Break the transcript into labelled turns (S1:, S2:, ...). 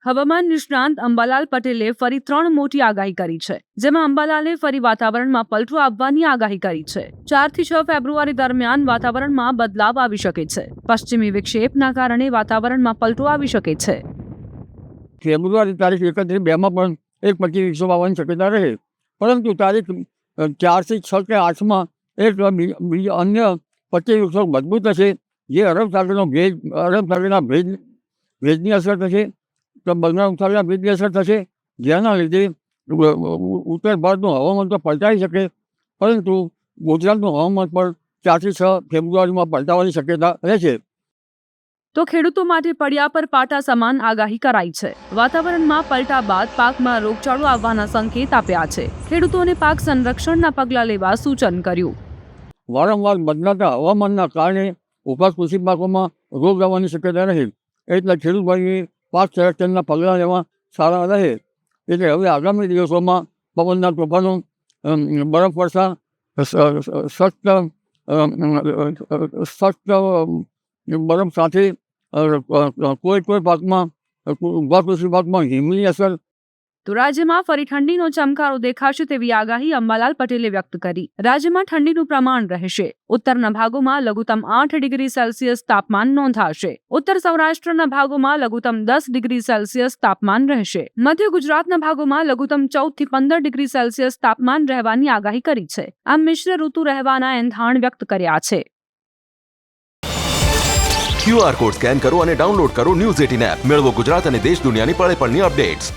S1: હવામાન નિષ્ણાંત અંબાલાલ પટેલે ફરી 3 મોટી આગાહી કરી છે, જેમાં અંબાલાલે ફરી વાતાવરણમાં પલટો આવવાની આગાહી કરી છે। 4 થી 6 ફેબ્રુઆરી દરમિયાન વાતાવરણમાં બદલાવ આવી શકે છે। પશ્ચિમી વિક્ષેપના કારણે વાતાવરણમાં પલટો આવી શકે છે।
S2: ફેબ્રુઆરી તારીખ 31-2 પણ એક પચીસ વિક્ષેપ આવવાની શક્યતા રહે, પરંતુ તારીખ 4 થી 6 કે 8 એક અન્ય પચીસ વિક્ષેપ મજબૂત હશે, જે અરબ સાગરના ભેજની અસર થશે, તો બંગાળ ઉપસાગરના ભેજની અસર થશે, જેના લીધે ઉત્તર ભારતનું હવામાન તો પલટાઈ શકે, પરંતુ ગુજરાતનું હવામાન પણ 4 થી 6 ફેબ્રુઆરીમાં પલટાવાની શક્યતા રહેશે।
S1: તો ખેડૂતો માટે પડ્યા પર પાટા સમાન આગાહી કરાઈ છે। વાતાવરણમાં પલટા બાદ પાકમાં રોગચાળો આવવાના સંકેત આપ્યા છે। ખેડૂતોને પાક સંરક્ષણના પગલાં લેવા સૂચન કર્યું।
S2: વારંવાર બદલાતા હવામાનના કારણે ઊભા કૃષિ પાકોમાં રોગ આવવાની શક્યતા રહે, એટલે ખેડૂત ભાઈએ પાક સંરક્ષણના પગલાં લેવા સારા રહે। એટલે હવે આગામી દિવસોમાં પવનના તોફાનો, બરફવર્ષા, સખ્ત બરફ સાથે કોઈ પાકમાં, ઊભા કૃષિ પાકમાં હિમની અસર।
S1: તો રાજ્યમાં ફરી ઠંડીનો ચમકારો દેખાશે તેવી આગાહી અંબાલાલ પટેલે વ્યક્ત કરી। રાજ્યમાં ઠંડીનું પ્રમાણ રહેશે। ઉત્તરના ભાગોમાં લઘુત્તમ 8 ડિગ્રી સેલ્સિયસ તાપમાન નોંધાશે। ઉત્તર સૌરાષ્ટ્રના ભાગોમાં લઘુત્તમ 10 ડિગ્રી સેલ્સિયસ તાપમાન રહેશે। મધ્ય ગુજરાતના ભાગોમાં લઘુત્તમ 14 થી 15 ડિગ્રી સેલ્સિયસ તાપમાન રહેવાની આગાહી કરી છે। આમ મિશ્ર ઋતુ રહેવાના એંધાણ વ્યક્ત કર્યા છે।
S3: QR કોડ સ્કેન કરો અને ડાઉનલોડ કરો ન્યૂઝ 18 એપ। મેળવો ગુજરાત અને દેશ દુનિયાની પળે પળની અપડેટ્સ।